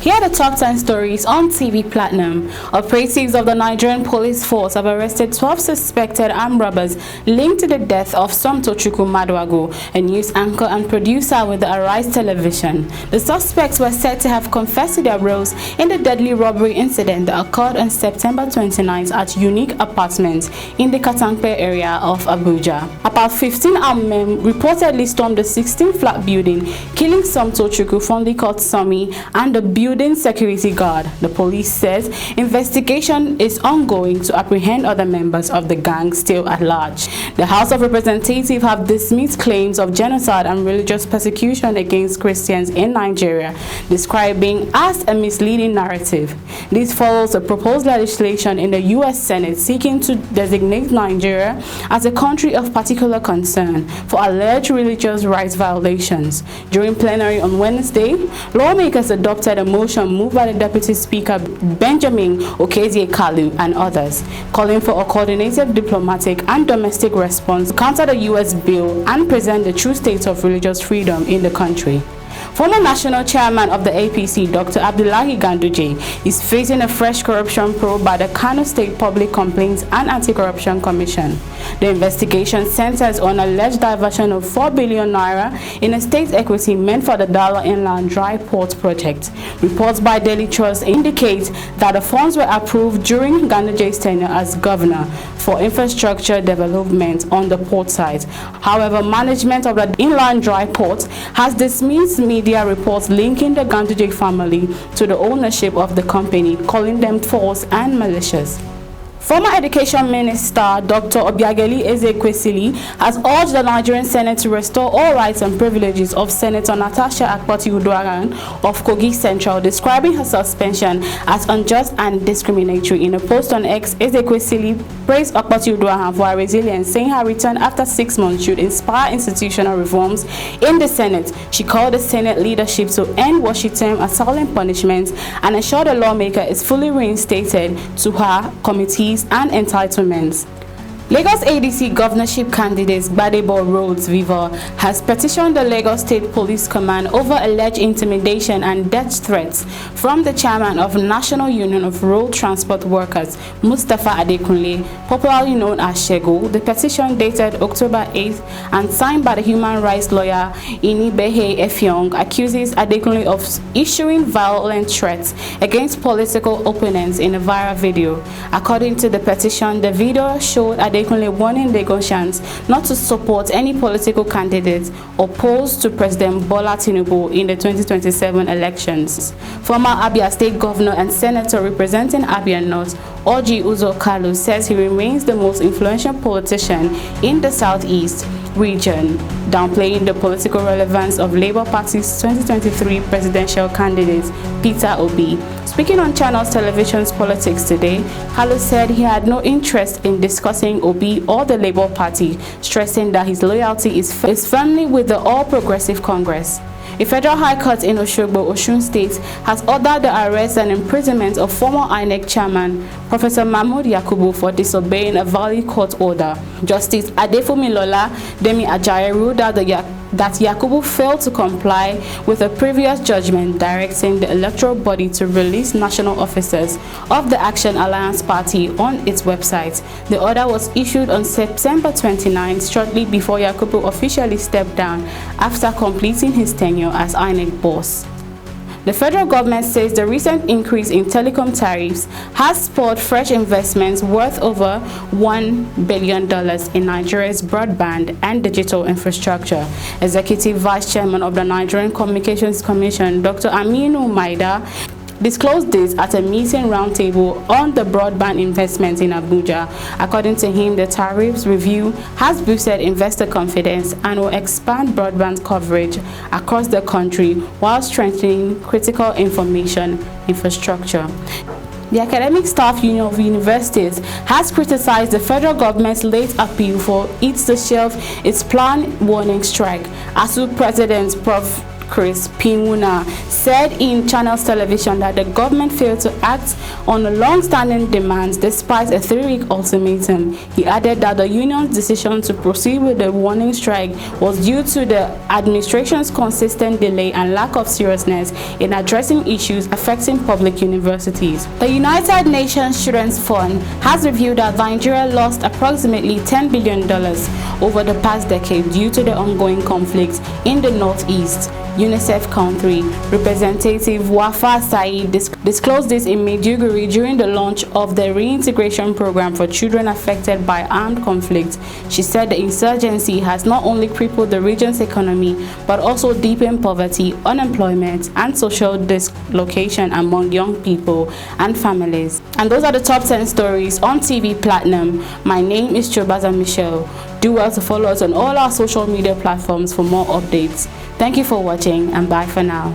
Here are the top 10 stories on TV Platinum. Operatives of the Nigerian Police Force have arrested 12 suspected armed robbers linked to the death of Sommie Madwago, a news anchor and producer with the Arise television. The suspects were said to have confessed to their roles in the deadly robbery incident that occurred on September 29th at Unique Apartments in the Katankpe area of Abuja. About 15 armed men reportedly stormed the 16-flat building, killing Sommie, fondly called Sommie, and the building security guard. The police says investigation is ongoing to apprehend other members of the gang still at large. The House of Representatives have dismissed claims of genocide and religious persecution against Christians in Nigeria, describing as a misleading narrative. This follows a proposed legislation in the U.S. Senate seeking to designate Nigeria as a country of particular concern for alleged religious rights violations. During plenary on Wednesday, lawmakers adopted a motion moved by the Deputy Speaker Benjamin Okezie-Kalu and others, calling for a coordinated diplomatic and domestic response to counter the U.S. bill and present the true state of religious freedom in the country. Former national chairman of the APC, Dr. Abdullahi Ganduje, is facing a fresh corruption probe by the Kano State Public Complaints and Anti-Corruption Commission. The investigation centers on alleged diversion of 4 billion naira in a state equity meant for the Dala Inland Dry Port project. Reports by Daily Trust indicate that the funds were approved during Ganduje's tenure as governor for infrastructure development on the port site. However, management of the Inland Dry Port has dismissed media reports linking the Ganduje family to the ownership of the company, calling them false and malicious. Former Education Minister Dr. Obiageli Ezekwesili has urged the Nigerian Senate to restore all rights and privileges of Senator Natasha Akpoti-Uduaghan of Kogi Central, describing her suspension as unjust and discriminatory. In a post on X, Ezekwesili praised Akpoti-Uduaghan for her resilience, saying her return after 6 months should inspire institutional reforms in the Senate. She called the Senate leadership to end what she termed as silent punishment and ensure the lawmaker is fully reinstated to her committees and entitlements. Lagos ADC governorship candidate Gbadebo Rhodes Viva has petitioned the Lagos State Police Command over alleged intimidation and death threats from the chairman of National Union of Road Transport Workers, Mustafa Adekunle, popularly known as Shego. The petition, dated October 8th and signed by the human rights lawyer Inibehe Effiong, accuses Adekunle of issuing violent threats against political opponents in a viral video. According to the petition, the video showed Adekunle warning Lagosians not to support any political candidates opposed to President Bola Tinubu in the 2027 elections. Former Abia State Governor and Senator representing Abia North, Orji Uzor Kalu, says he remains the most influential politician in the Southeast region, downplaying the political relevance of Labour Party's 2023 presidential candidate, Peter Obi. Speaking on Channels Television's Politics Today, Kalu said he had no interest in discussing Obi or the Labour Party, stressing that his loyalty is firmly with the All Progressive Congress. A federal high court in Oshogbo, Osun State, has ordered the arrest and imprisonment of former INEC chairman, Professor Mahmood Yakubu, for disobeying a valid court order. Justice Adefumilola Demi Ajayi ruled out that Yakubu failed to comply with a previous judgment directing the electoral body to release national officers of the Action Alliance Party on its website. The order was issued on September 29, shortly before Yakubu officially stepped down after completing his tenure as INEC boss. The federal government says the recent increase in telecom tariffs has spurred fresh investments worth over $1 billion in Nigeria's broadband and digital infrastructure. Executive Vice Chairman of the Nigerian Communications Commission, Dr. Aminu Maida, disclosed this at a meeting roundtable on the broadband investment in Abuja. According to him, the tariffs review has boosted investor confidence and will expand broadband coverage across the country while strengthening critical information infrastructure. The Academic Staff Union of Universities has criticized the federal government's late appeal for it to shelve its planned warning strike. ASU President Prof. Chris Pinwuna, said in Channels Television that the government failed to act on the long-standing demands despite a 3-week ultimatum. He added that the union's decision to proceed with the warning strike was due to the administration's consistent delay and lack of seriousness in addressing issues affecting public universities. The United Nations Children's Fund has revealed that Nigeria lost approximately $10 billion over the past decade due to the ongoing conflicts in the Northeast. UNICEF country representative Wafa Said disclosed this in Maiduguri during the launch of the reintegration program for children affected by armed conflict. She said the insurgency has not only crippled the region's economy but also deepened poverty, unemployment, and social dislocation among young people and families. And those are the top 10 stories on TV Platinum. My name is Chobaza Michelle. Do well to follow us on all our social media platforms for more updates. Thank you for watching and bye for now.